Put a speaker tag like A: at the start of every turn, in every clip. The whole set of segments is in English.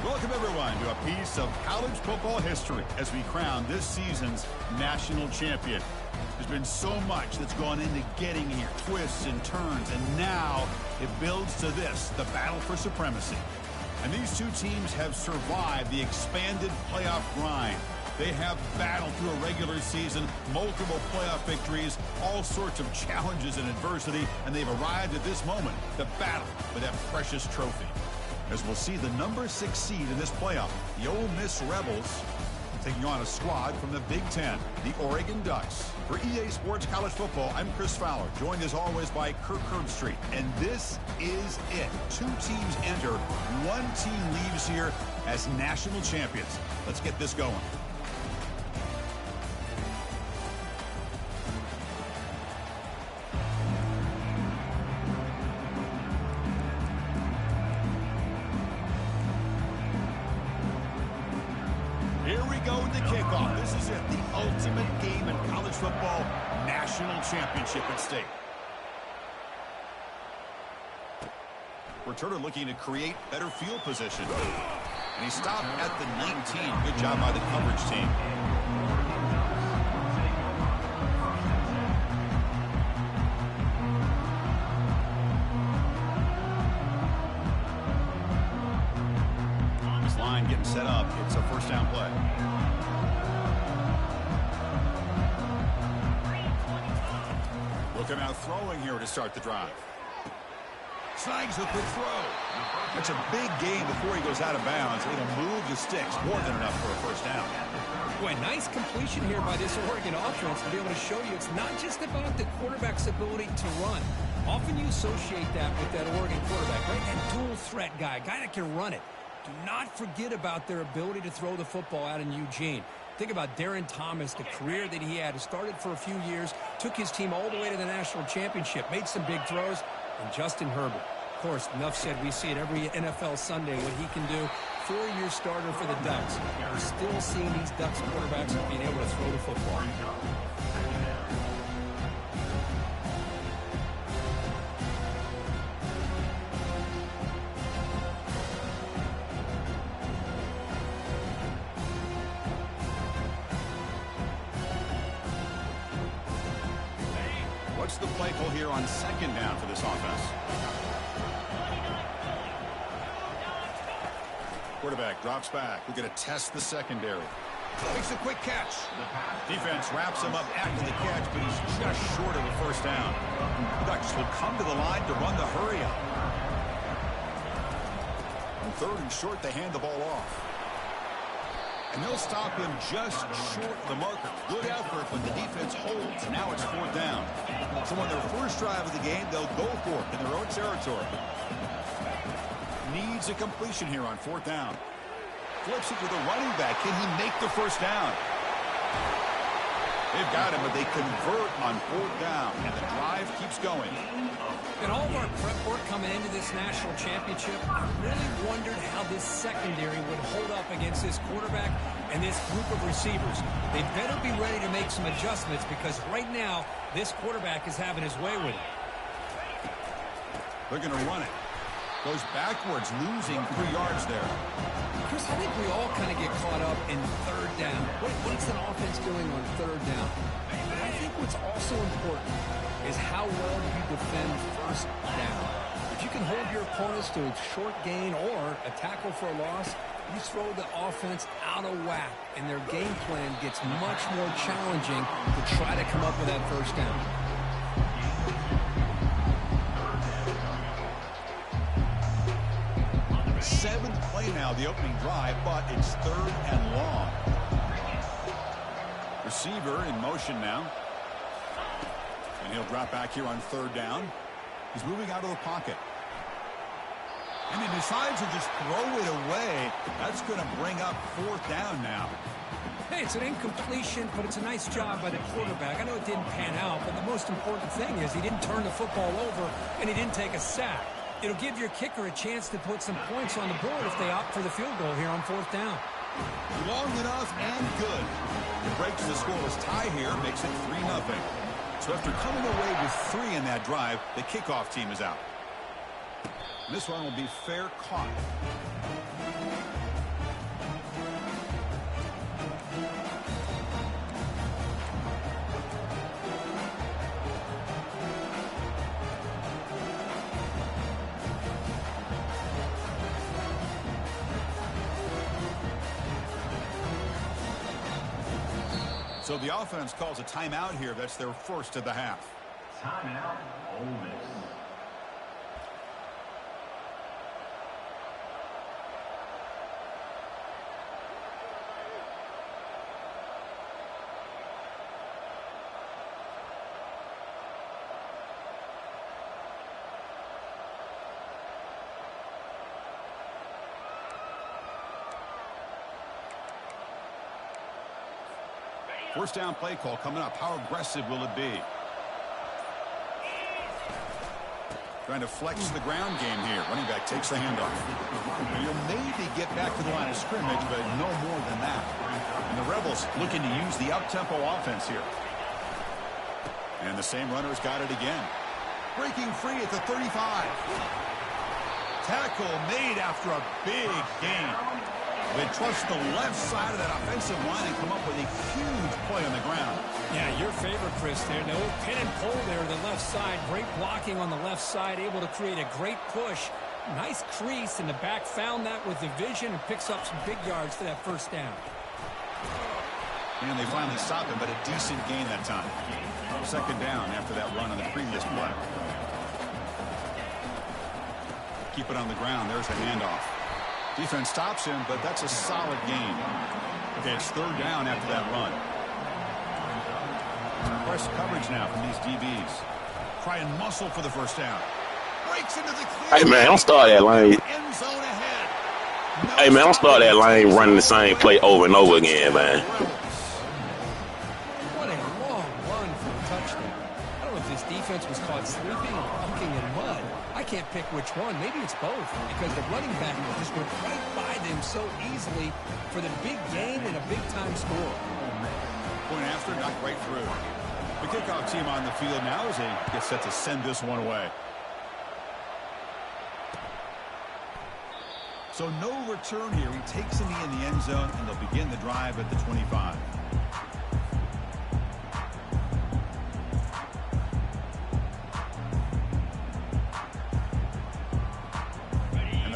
A: Welcome, everyone, to a piece of college football history as we crown this season's national champion. There's been so much that's gone into getting here, twists and turns, and now it builds to this, the battle for supremacy. And these two teams have survived the expanded playoff grind. They have battled through a regular season, multiple playoff victories, all sorts of challenges and adversity, and they've arrived at this moment, the battle for that precious trophy. As we'll see the number 6 seed in this playoff, the Ole Miss Rebels, taking on a squad from the Big Ten, the Oregon Ducks. For EA Sports College Football, I'm Chris Fowler, joined as always by Kirk Herbstreit. And this is it. 2 teams enter, 1 team leaves here as national champions. Let's get this going. Here we go with the kickoff. This is it, the ultimate game in college football, national championship at stake. Returner looking to create better field position. And he stopped at the 19. Good job by the coverage team. This line getting set up. It's a first down play. Looking out throwing here to start the drive. Snags a quick throw. That's a big gain before he goes out of bounds. It'll move the sticks. More than enough for a first down.
B: Boy, nice completion here by this Oregon offense to be able to show you it's not just about the quarterback's ability to run. Often you associate that with that Oregon quarterback, right? That dual threat guy that can run it. Do not forget about their ability to throw the football out in Eugene. Think about Darren Thomas, the career that he had. He started for a few years, took his team all the way to the national championship, made some big throws, and Justin Herbert. Of course, enough said, we see it every NFL Sunday what he can do. 4-year starter for the Ducks. We're still seeing these Ducks quarterbacks being able to throw the football.
A: What's the play call here on second down for this offense? Quarterback drops back. We're going to test the secondary. Makes a quick catch. Defense wraps him up after the catch, but he's just short of a first down. The Ducks will come to the line to run the hurry up. On 3rd and short, they hand the ball off. And they'll stop him just short of the marker. Good effort, but the defense holds. Now it's 4th down. So on their first drive of the game, they'll go for it in their own territory. Needs a completion here on 4th down. Flips it to the running back. Can he make the first down? They've got him, but they convert on 4th down, and the drive keeps going.
B: In all of our prep work coming into this national championship, I really wondered how this secondary would hold up against this quarterback and this group of receivers. They better be ready to make some adjustments because right now, this quarterback is having his way with it.
A: They're going to run it. Goes backwards, losing 3 yards there.
B: Chris, I think we all kind of get caught up in 3rd down. What's an offense doing on 3rd down? But I think what's also important is how well you defend 1st down. If you can hold your opponents to a short gain or a tackle for a loss, you throw the offense out of whack, and their game plan gets much more challenging to try to come up with that 1st down.
A: Seventh play now, the opening drive, but it's 3rd and long. Receiver in motion now. And he'll drop back here on 3rd down. He's moving out of the pocket. And he decides to just throw it away. That's going to bring up 4th down now.
B: Hey, it's an incompletion, but it's a nice job by the quarterback. I know it didn't pan out, but the most important thing is he didn't turn the football over and he didn't take a sack. It'll give your kicker a chance to put some points on the board if they opt for the field goal here on 4th down.
A: Long enough and good. It breaks the scoreless tie here, makes it 3-0. So after coming away with 3 in that drive, the kickoff team is out. This one will be fair caught. So the offense calls a timeout here. That's their first of the half.
C: Timeout, Ole Miss.
A: First down play call coming up. How aggressive will it be? Trying to flex the ground game here. Running back takes the handoff. And you'll maybe get back to the line of scrimmage, but no more than that. And the Rebels looking to use the up-tempo offense here. And the same runner's got it again. Breaking free at the 35. Tackle made after a big gain. They trust the left side of that offensive line and come up with a huge play on the ground.
B: Yeah, your favorite, Chris, there. No pin and pull there on the left side. Great blocking on the left side, able to create a great push. Nice crease, and the back found that with the vision and picks up some big yards for that first down.
A: And they finally stop him, but a decent gain that time. Second down after that run on the previous play. Keep it on the ground. There's a handoff. Defense stops him, but that's a solid gain. Okay, it's third down after that run. Press coverage now from these DBs. Try and muscle for the first down. Breaks into the clear.
D: Hey, man, don't start that lane.
A: End zone ahead.
D: Hey, man, don't start that lane running the same play over and over again, man.
B: What a long run for a touchdown. I don't know if this defense was caught sleeping or walking in mud. I can't pick which one. Maybe it's both, because the running back just went right by them so easily for the big gain and a big-time score.
A: Point after, knocked right through. The kickoff team on the field now as they get set to send this one away. So no return here. He takes the knee in the end zone, and they'll begin the drive at the 25.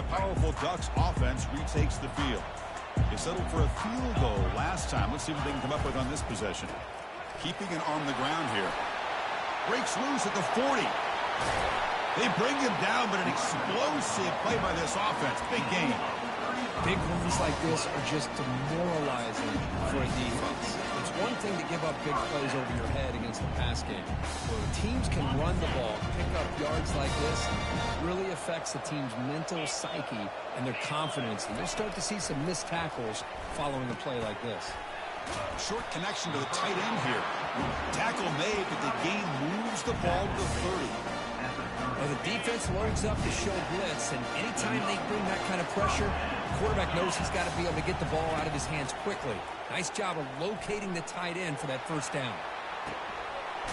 A: Powerful Ducks offense retakes the field. They settled for a field goal last time. Let's see what they can come up with on this possession. Keeping it on the ground here. Breaks loose at the 40. They bring him down, but an explosive play by this offense. Big game.
B: Big runs like this are just demoralizing for a defense. It's one thing to give up big plays over your head against the pass game. When teams can run the ball, pick up yards like this, it really affects the team's mental psyche and their confidence. And you'll start to see some missed tackles following a play like this.
A: Short connection to the tight end here. Tackle made, but the game moves the ball to the 30.
B: Well, the defense loads up to show blitz, and anytime they bring that kind of pressure, the quarterback knows he's got to be able to get the ball out of his hands quickly. Nice job of locating the tight end for that first down.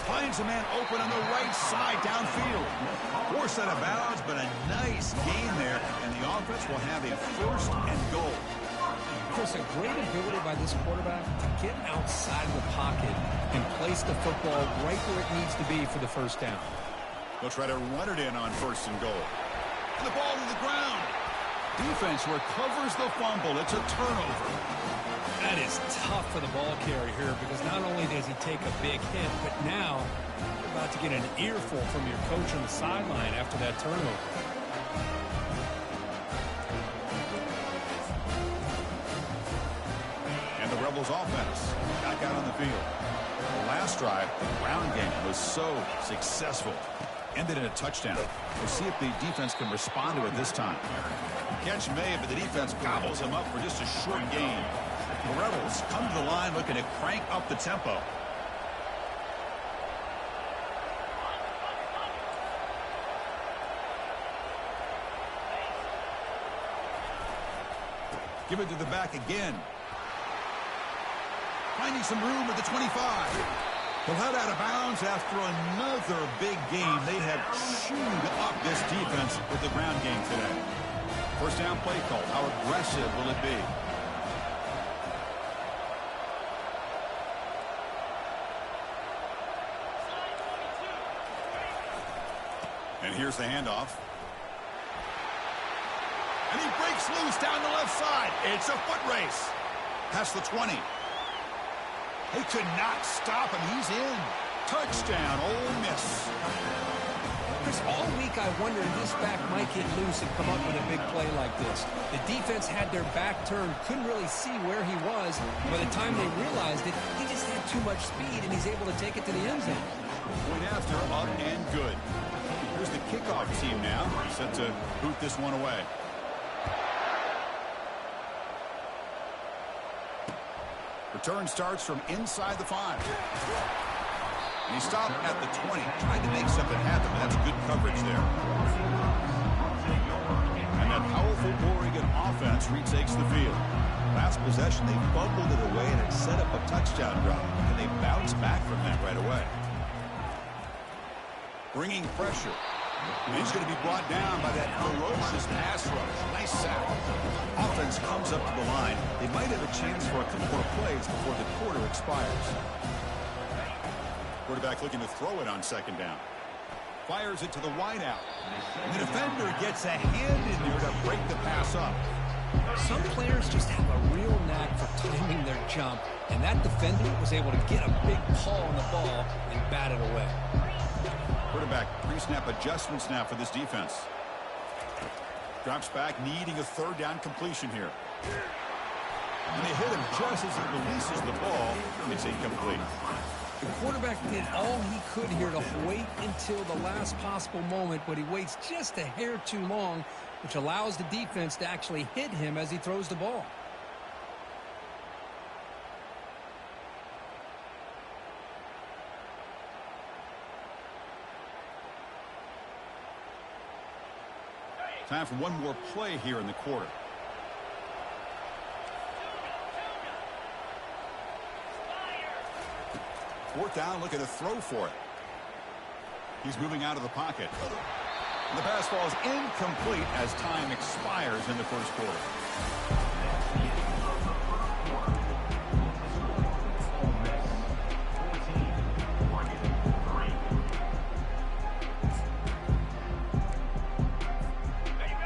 A: Finds a man open on the right side downfield. Forced out of bounds, but a nice gain there, and the offense will have a first and goal.
B: Chris, a great ability by this quarterback to get outside of the pocket and place the football right where it needs to be for the first down.
A: They'll try to run it in on first and goal. And the ball to the ground. Defense recovers the fumble. It's a turnover.
B: That is tough for the ball carrier here, because not only does he take a big hit, but now you're about to get an earful from your coach on the sideline after that turnover.
A: And the Rebels offense back out on the field. The last drive, the ground game was so successful. Ended in a touchdown. We'll see if the defense can respond to it this time. Catch made, but the defense gobbles him up for just a short gain. The Rebels come to the line looking to crank up the tempo. Give it to the back again. Finding some room at the 25. They'll head out of bounds after another big game. They have chewed up this defense with the ground game today. First down play call. How aggressive will it be? And here's the handoff. And he breaks loose down the left side. It's a foot race. Past the 20. They could not stop him. He's in. Touchdown, Ole Miss.
B: Chris, all week I wondered if this back might get loose and come up with a big play like this. The defense had their back turned, couldn't really see where he was. By the time they realized it, he just had too much speed, and he's able to take it to the end zone.
A: Point after, up and good. Here's the kickoff team now, set to boot this one away. Return starts from inside the 5. And he stopped at the 20, trying to make something happen. That's good coverage there. And that powerful Oregon offense retakes the field. Last possession, they fumbled it away, and it set up a touchdown drive. And they bounced back from that right away. Bringing pressure. And he's going to be brought down by that ferocious pass rush. Nice sack. Offense comes up to the line. They might have a chance for a couple more plays before the quarter expires. Quarterback looking to throw it on second down. Fires it to the wideout. The defender gets a hand in there to break the pass up.
B: Some players just have a real knack for timing their jump, and that defender was able to get a big paw on the ball and bat it away.
A: Quarterback pre-snap adjustments now for this defense. Drops back, needing a third down completion here. And they hit him just as he releases the ball. It's incomplete.
B: The quarterback did all he could here to wait until the last possible moment, but he waits just a hair too long, which allows the defense to actually hit him as he throws the ball.
A: Time for one more play here in the quarter. Fourth down, looking to throw for it. He's moving out of the pocket. And the pass ball is incomplete as time expires in the first quarter.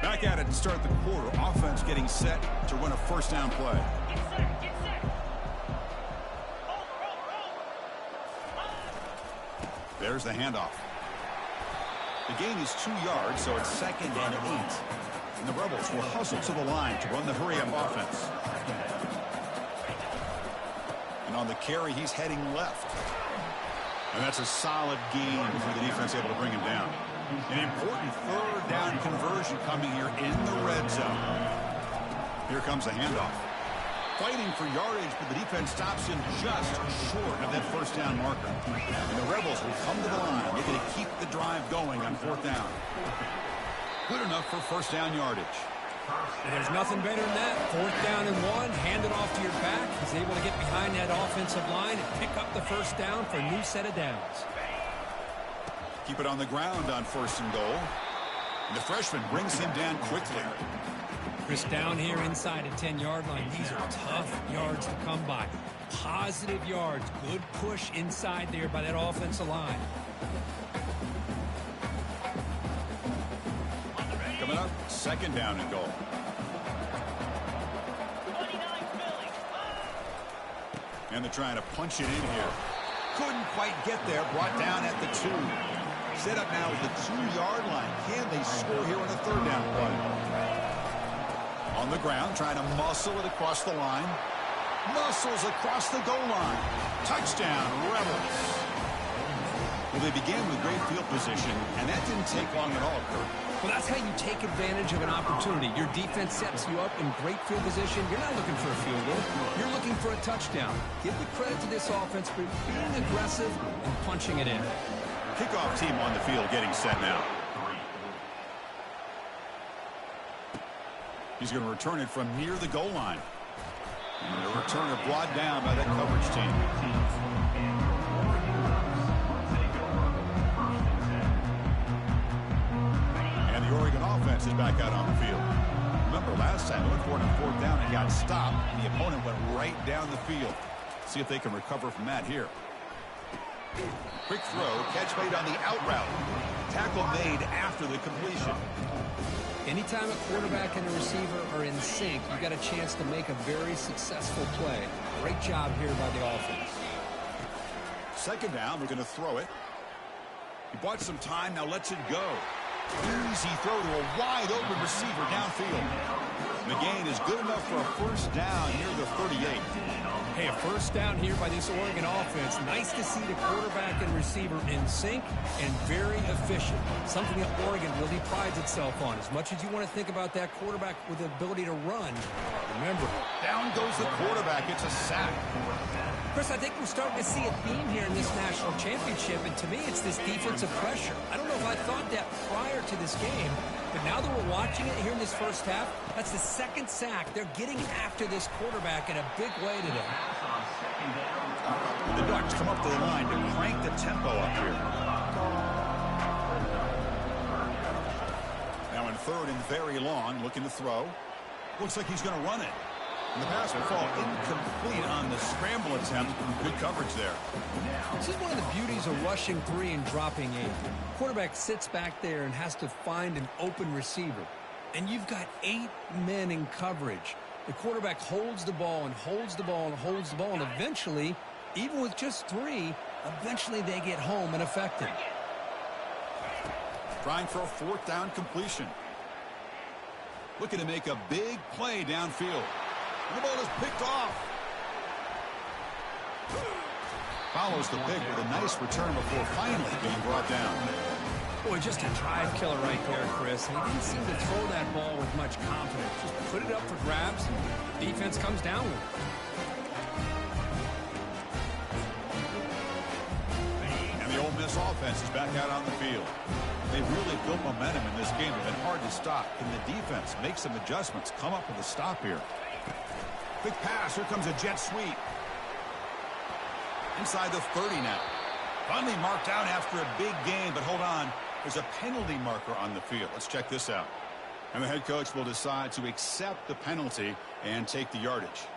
A: Back at it to start the quarter. Offense getting set to run a first down play. There's the handoff. The gain is 2 yards, so it's 2nd and 8. And the Rebels will hustle to the line to run the hurry-up offense. And on the carry, he's heading left. And that's a solid gain before the defense able to bring him down. An important third down conversion coming here in the red zone. Here comes the handoff. Fighting for yardage, but the defense stops him just short of that first down marker. And the Rebels will come to the line, looking to keep the drive going on 4th down. Good enough for first down yardage.
B: And there's nothing better than that. 4th down and 1, hand it off to your back. He's able to get behind that offensive line and pick up the first down for a new set of downs.
A: Keep it on the ground on 1st and goal. And the freshman brings him down quickly.
B: Chris, down here inside the 10-yard line, these are tough yards to come by. Positive yards, good push inside there by that offensive line.
A: Coming up, 2nd down and goal. And they're trying to punch it in here. Couldn't quite get there, brought down at the 2. Set up now at the 2-yard line. Can they score here on the 3rd down play? On the ground, trying to muscle it across the line. Muscles across the goal line. Touchdown, Rebels. Well, they began with great field position, and that didn't take long at all, Kurt.
B: Well, that's how you take advantage of an opportunity. Your defense sets you up in great field position. You're not looking for a field goal. You're looking for a touchdown. Give the credit to this offense for being aggressive and punching it in.
A: Kickoff team on the field getting set now. He's going to return it from near the goal line. And the returner brought down by that coverage team. And the Oregon offense is back out on the field. Remember last time, they went for it on 4th down and got stopped. And the opponent went right down the field. See if they can recover from that here. Quick throw, catch made on the out route. Tackle made after the completion.
B: Anytime a quarterback and a receiver are in sync, you got a chance to make a very successful play. Great job here by the offense.
A: Second down, they're going to throw it. He bought some time, now lets it go. Easy throw to a wide open receiver downfield. The gain is good enough for a first down near the 38.
B: Hey, a first down here by this Oregon offense. Nice to see the quarterback and receiver in sync and very efficient. Something that Oregon really prides itself on. As much as you want to think about that quarterback with the ability to run, remember,
A: down goes the quarterback. It's a sack.
B: Chris, I think we're starting to see a theme here in this national championship, and to me, it's this defensive pressure. I don't know if I thought that prior to this game, but now that we're watching it here in this first half, that's the second sack. They're getting after this quarterback in a big way today.
A: The Ducks come up to the line to crank the tempo up here. Now in third and very long, looking to throw. Looks like he's going to run it. And the pass will fall incomplete on the scramble attempt. Good coverage there.
B: This is one of the beauties of rushing 3 and dropping 8. Quarterback sits back there and has to find an open receiver. And you've got 8 men in coverage. The quarterback holds the ball and holds the ball and holds the ball. And eventually, even with just 3, eventually they get home and effective.
A: Trying for a fourth down completion. Looking to make a big play downfield. The ball is picked off. Follows the pick with a nice return before finally being brought down.
B: Boy, just a drive killer right there, Chris. He didn't seem to throw that ball with much confidence. Just put it up for grabs, and the defense comes down with it.
A: And the Ole Miss offense is back out on the field. They've really built momentum in this game. It's been hard to stop. Can the defense make some adjustments, come up with a stop here? Quick pass. Here comes a jet sweep. Inside the 30 now. Finally marked out after a big game, but hold on. There's a penalty marker on the field. Let's check this out. And the head coach will decide to accept the penalty and take the yardage.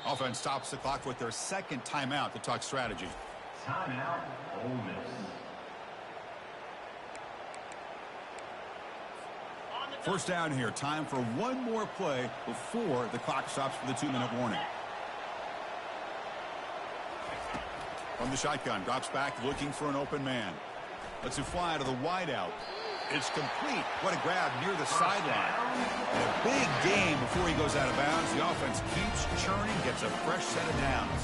A: Offense stops the clock with their second timeout to talk strategy.
C: Timeout, Ole Miss.
A: First down here. Time for one more play before the clock stops for the 2-minute warning. From the shotgun, drops back looking for an open man. Lets it fly to the wideout. It's complete. What a grab near the sideline. And a big game before he goes out of bounds. The offense keeps churning, gets a fresh set of downs.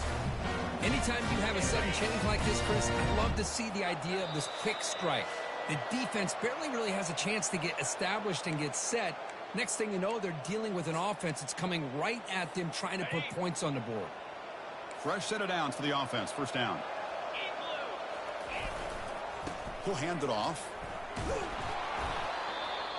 B: Anytime you have a sudden change like this, Chris, I love to see the idea of this quick strike. The defense barely really has a chance to get established and get set. Next thing you know, they're dealing with an offense that's coming right at them, trying to put points on the board.
A: Fresh set of downs for the offense. First down. He'll hand it off.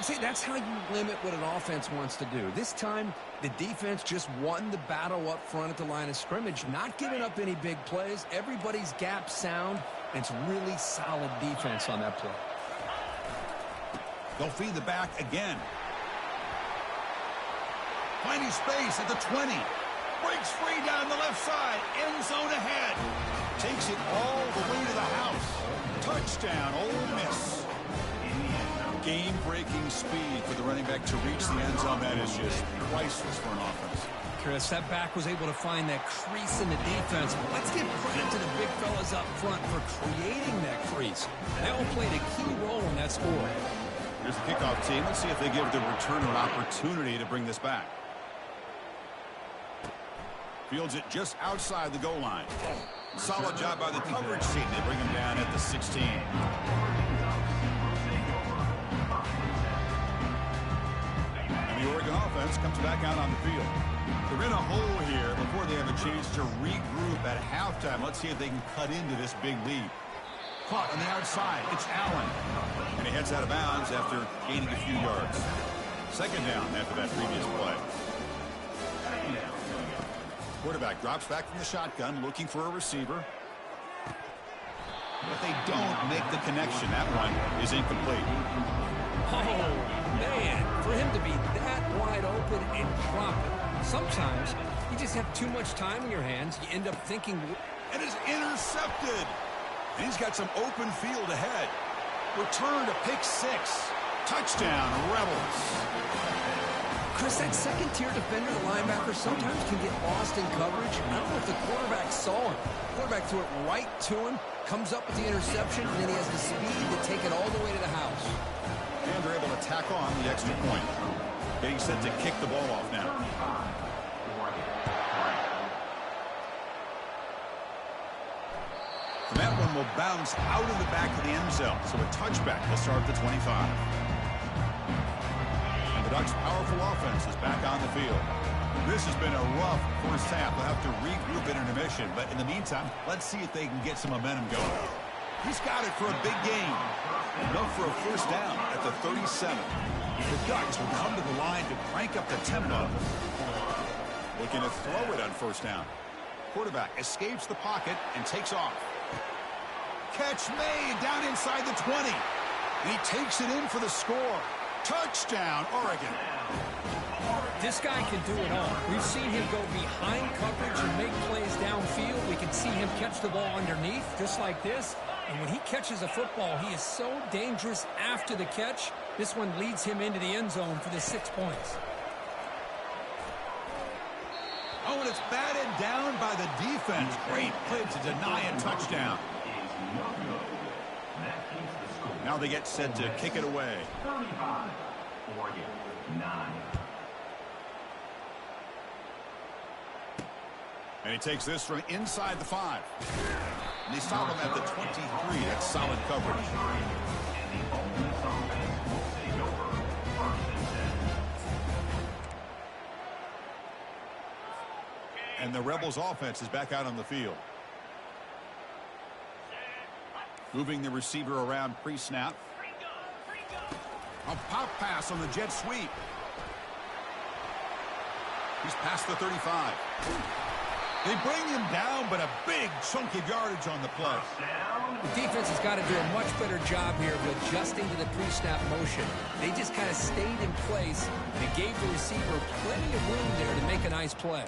B: See, that's how you limit what an offense wants to do. This time, the defense just won the battle up front at the line of scrimmage, not giving up any big plays. Everybody's gap sound, and it's really solid defense on that play.
A: They'll feed the back again. Finding space at the 20. Breaks free down the left side. End zone ahead. Takes it all the way to the house. Touchdown, Ole Miss. Game-breaking speed for the running back to reach the end zone. That is just priceless for an offense.
B: Chris, that back was able to find that crease in the defense. Let's give credit to the big fellas up front for creating that crease. They all played a key role in that score.
A: Here's the kickoff team. Let's see if they give the returner an opportunity to bring this back. Fields it just outside the goal line. Solid job by the coverage team. They bring him down at the 16. The Oregon offense comes back out on the field. They're in a hole here before they have a chance to regroup at halftime. Let's see if they can cut into this big lead. Caught on the outside. It's Allen. And he heads out of bounds after gaining a few yards. Second down after that previous play. Quarterback drops back from the shotgun looking for a receiver. But they don't make the connection. That one is incomplete.
B: Oh, man, for him to be that wide open and drop it. Sometimes you just have too much time in your hands. You end up thinking...
A: And is intercepted. And he's got some open field ahead. Return to pick 6. Touchdown, Rebels.
B: Chris, that second-tier defender, the linebacker, sometimes can get lost in coverage. I don't know if the quarterback saw him. The quarterback threw it right to him, comes up with the interception, and then he has the speed to take it all the way to the house.
A: And they're able to tack on the extra point. Getting set to kick the ball off now. And that one will bounce out of the back of the end zone. So a touchback will start at the 25. And the Ducks' powerful offense is back on the field. This has been a rough first half. They'll have to regroup in intermission. But in the meantime, let's see if they can get some momentum going. He's got it for a big gain. Enough for a first down at the 37. The Ducks will come to the line to crank up the tempo. Looking to throw it on first down. Quarterback escapes the pocket and takes off. Catch made down inside the 20. And he takes it in for the score. Touchdown, Oregon.
B: This guy can do it all. We've seen him go behind coverage and make plays downfield. We can see him catch the ball underneath, just like this. And when he catches a football, he is so dangerous after the catch. This one leads him into the end zone for the 6 points.
A: Oh, and it's batted down by the defense. Great play to deny a touchdown. Now they get set to kick it away.
C: 35, Oregon, 9.
A: And he takes this from inside the 5. And they stop him at the 23. That's solid coverage. And the Rebels offense is back out on the field. Moving the receiver around pre-snap. A pop pass on the jet sweep. He's past the 35. They bring him down, but a big chunk of yardage on the play.
B: The defense has got to do a much better job here of adjusting to the pre-snap motion. They just kind of stayed in place, and it gave the receiver plenty of room there to make a nice play.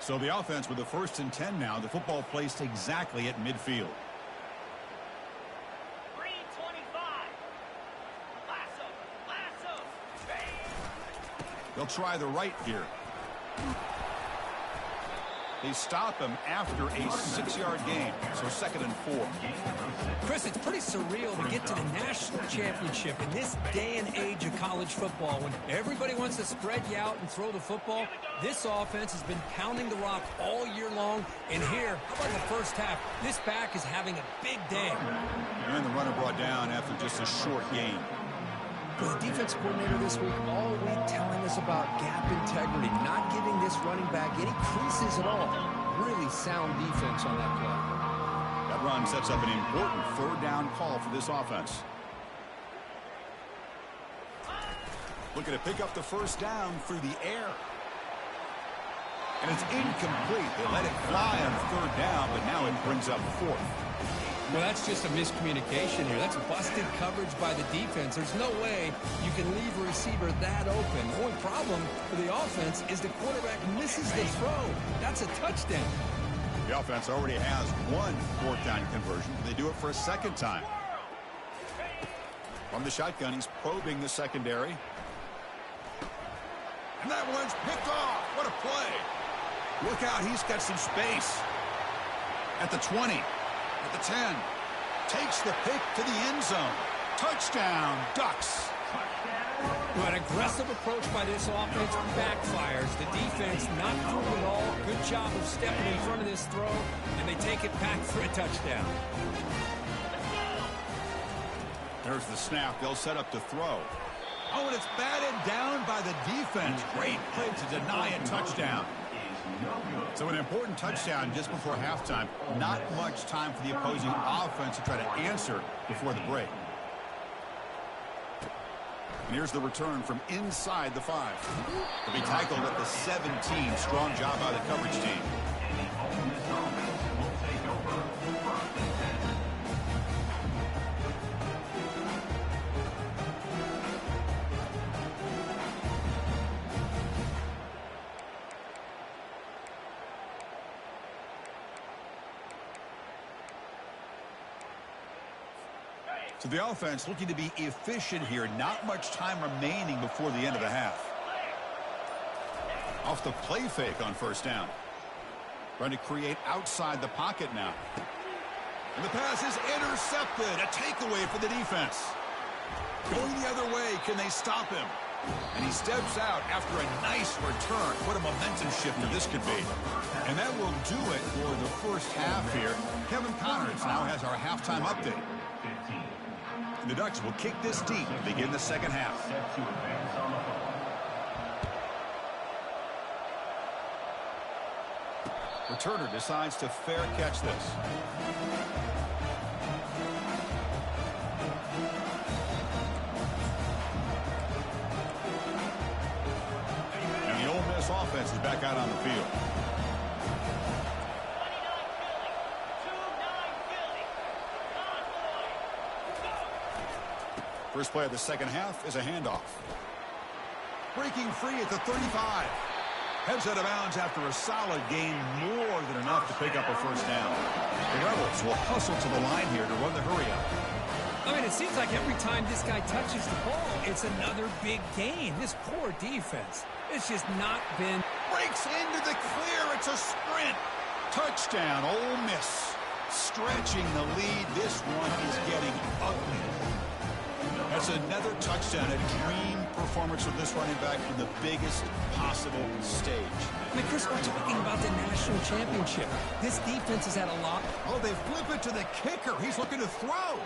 A: So the offense with the 1st and 10 now. The football placed exactly at midfield.
E: 325. Lasso.
A: They'll try the right here. They stop him after a 6-yard gain. So 2nd and 4.
B: Chris, it's pretty surreal to get to the national championship in this day and age of college football when everybody wants to spread you out and throw the football. This offense has been pounding the rock all year long. And here, how about the first half? This back is having a big day.
A: And the runner brought down after just a short gain.
B: For the defense coordinator this week, all week telling us about gap integrity, not giving this running back any creases at all. Really sound defense on that play.
A: That run sets up an important 3rd down call for this offense. Looking to pick up the first down through the air. And it's incomplete. They let it fly on 3rd down, but now it brings up 4th.
B: Well, that's just a miscommunication here. That's busted coverage by the defense. There's no way you can leave a receiver that open. The only problem for the offense is the quarterback misses the throw. That's a touchdown.
A: The offense already has 1 4th down conversion. They do it for a 2nd time. From the shotgun, he's probing the secondary. And that one's picked off. What a play. Look out, he's got some space. At the 20. At the 10. Takes the pick to the end zone. Touchdown, Ducks.
B: Well, an aggressive approach by this offense backfires. The defense not doing it all. Good job of stepping in front of this throw, and they take it back for a touchdown.
A: There's the snap. They'll set up to throw. Oh, and it's batted down by the defense. Great play to deny a touchdown. So an important touchdown just before halftime. Not much time for the opposing offense to try to answer before the break. And here's the return from inside the 5. They'll be tackled at the 17. Strong job by the coverage team. So the offense looking to be efficient here. Not much time remaining before the end of the half. Off the play fake on first down. Trying to create outside the pocket now. And the pass is intercepted. A takeaway for the defense. Going the other way. Can they stop him? And he steps out after a nice return. What a momentum shifter this could be. And that will do it for the first half here. Kevin Connors now has our halftime update. The Ducks will kick this deep to begin the second half. Returner decides to fair catch this. And the Ole Miss offense is back out on the field. First play of the second half is a handoff. Breaking free at the 35. Heads out of bounds after a solid gain, more than enough to pick up a first down. The Rebels will hustle to the line here to run the hurry-up.
B: I mean, it seems like every time this guy touches the ball, it's another big gain. This poor defense, it's just not been...
A: Breaks into the clear. It's a sprint. Touchdown, Ole Miss. Stretching the lead. This one is getting ugly. That's another touchdown, a dream performance from this running back from the biggest possible stage.
B: I mean, Chris, we're talking about the national championship. This defense has had a lot.
A: Oh, they flip it to the kicker. He's looking to throw.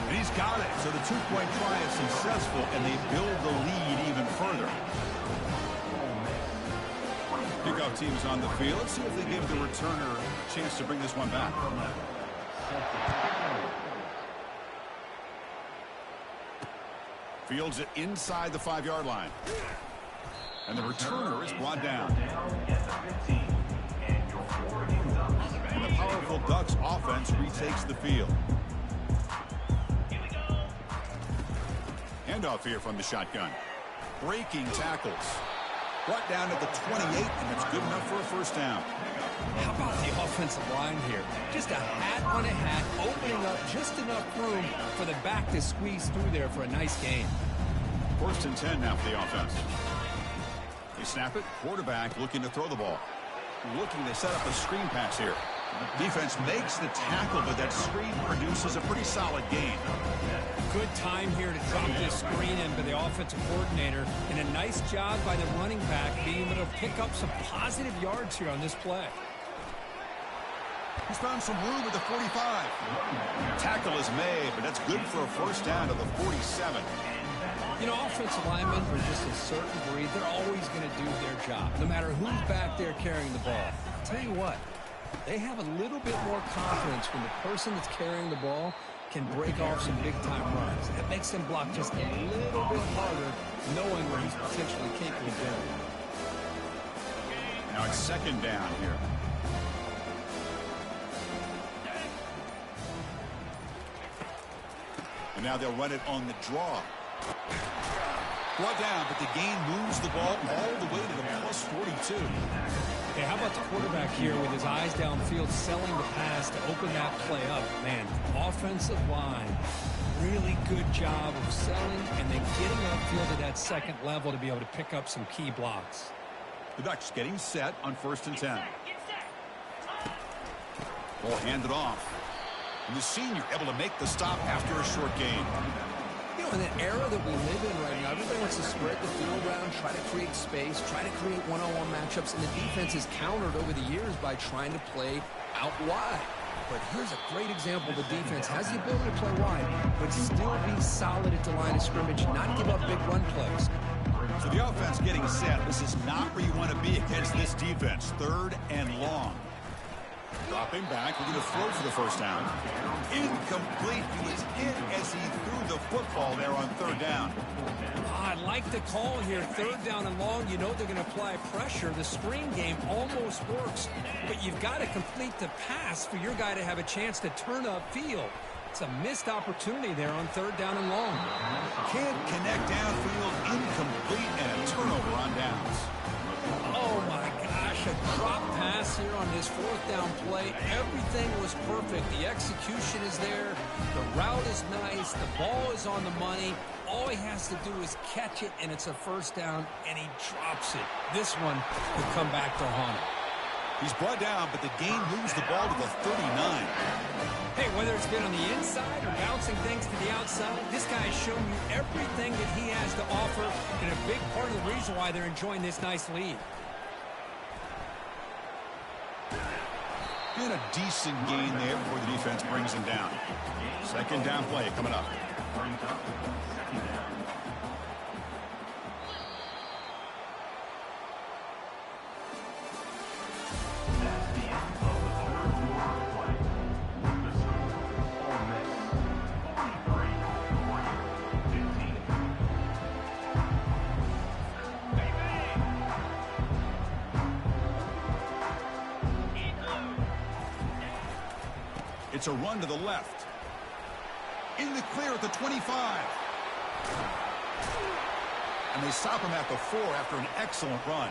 A: And he's got it. So the two-point try is successful, and they build the lead even further. Kickoff team is on the field. Let's see if they give the returner a chance to bring this one back. Fields it inside the 5-yard line. And the returner is brought down. And the powerful Ducks offense retakes the field. Handoff here from the shotgun. Breaking tackles. Brought down at the 28, and it's good enough for a first down.
B: How about the offensive line here? Just a hat on a hat, opening up just enough room for the back to squeeze through there for a nice gain.
A: First and 10 now for the offense. They snap it. Quarterback looking to throw the ball. Looking to set up a screen pass here. Defense makes the tackle, but that screen produces a pretty solid gain.
B: Good time here to drop this screen in by the offensive coordinator, and a nice job by the running back being able to pick up some positive yards here on this play.
A: He's found some room at the 45. Tackle is made, but that's good for a first down to the 47.
B: You know, offensive linemen are just a certain breed. They're always going to do their job, no matter who's back there carrying the ball. I'll tell you what, they have a little bit more confidence when the person that's carrying the ball can break off some big-time runs. That makes them block just a little bit harder, knowing what he's potentially capable of doing.
A: Now it's second down here. And now they'll run it on the draw. Brought down, but the gain moves the ball all the way to the plus 42.
B: Hey, how about the quarterback here with his eyes downfield, selling the pass to open that play up? Man, offensive line, really good job of selling and then getting upfield to that second level to be able to pick up some key blocks.
A: The Ducks getting set on first and 10. Ball handed off. And the senior able to make the stop after a short gain.
B: You know, in the era that we live in right now, everybody wants to spread the field around, try to create space, try to create one-on-one matchups, and the defense is countered over the years by trying to play out wide. But here's a great example. The defense has the ability to play wide, but still be solid at the line of scrimmage, not give up big run plays.
A: So the offense getting set. This is not where you want to be against this defense. Third and long. Dropping back, looking to throw for the first down. Incomplete. He was hit as he threw the football there on third down.
B: I like the call here. Third down and long. You know they're going to apply pressure. The screen game almost works, but you've got to complete the pass for your guy to have a chance to turn upfield. It's a missed opportunity there on third down and long.
A: Can't connect downfield. Incomplete and a turnover on downs.
B: Oh, my gosh, a drop pass here on this fourth down play. Everything was perfect. The execution is there. The route is nice. The ball is on the money. All he has to do is catch it, and it's a first down, and he drops it. This one could come back to haunt him.
A: He's brought down, but the game moves the ball to the 39.
B: Hey, whether it's been on the inside or bouncing things to the outside, this guy has shown you everything that he has to offer, and a big part of the reason why they're enjoying this nice lead.
A: And a decent gain there before the defense brings him down. Second down play coming up. It's a run to the left. In the clear at the 25. And they stop him at the 4 after an excellent run.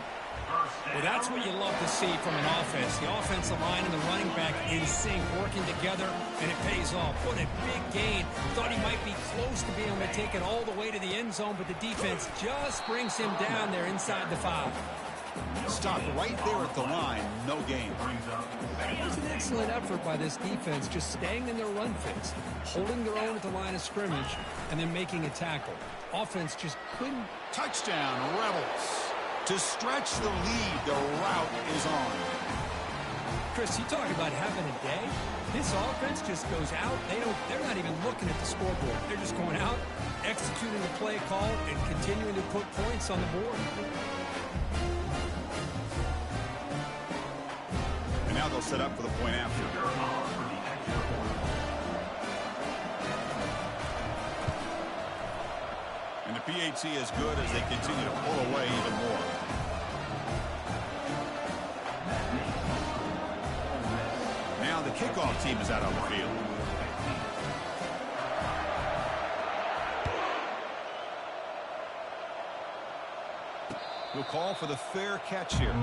B: Well, that's what you love to see from an offense. The offensive line and the running back in sync, working together, and it pays off. What a big gain. Thought he might be close to being able to take it all the way to the end zone, but the defense just brings him down there inside the 5.
A: Stopped right there at the line. No gain.
B: It was an excellent effort by this defense, just staying in their run fits, holding their own at the line of scrimmage, and then making a tackle. Offense just couldn't.
A: Touchdown, Rebels. To stretch the lead, the route is on.
B: Chris, you talk about having a day. This offense just goes out. They're not even looking at the scoreboard. They're just going out, executing the play call, and continuing to put points on the board.
A: And now they'll set up for the point after. And the PAT is good as they continue to pull away even more. Now the kickoff team is out on the field. We'll call for the fair catch here.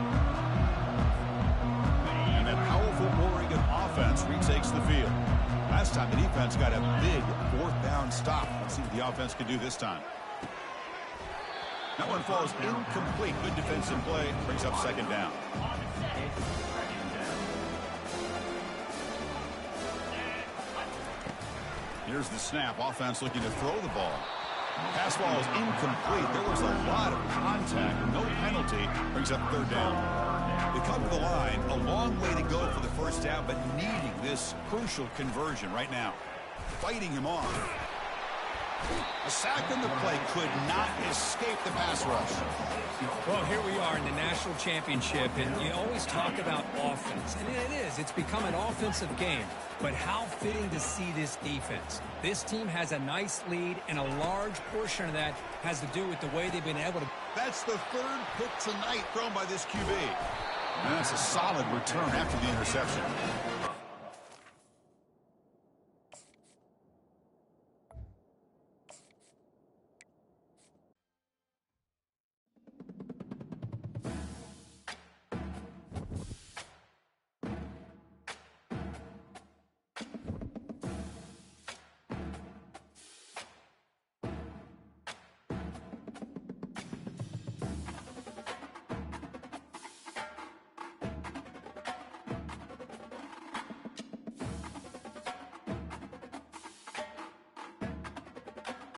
A: And that powerful Oregon offense retakes the field. Last time the defense got a big fourth down stop. Let's see what the offense can do this time. That one falls incomplete. Good defensive play. Brings up second down. Here's the snap. Offense looking to throw the ball. Pass ball is incomplete. There was a lot of contact. No penalty. Brings up third down. They come to the line. A long way to go for the first down, but needing this crucial conversion right now. Fighting him off. A sack in the play could not escape the pass rush.
B: Well, here we are in the national championship, and you always talk about offense. And it is. It's become an offensive game. But how fitting to see this defense. This team has a nice lead, and a large portion of that has to do with the way they've been able to.
A: That's the third pick tonight thrown by this QB. And that's a solid return after the interception.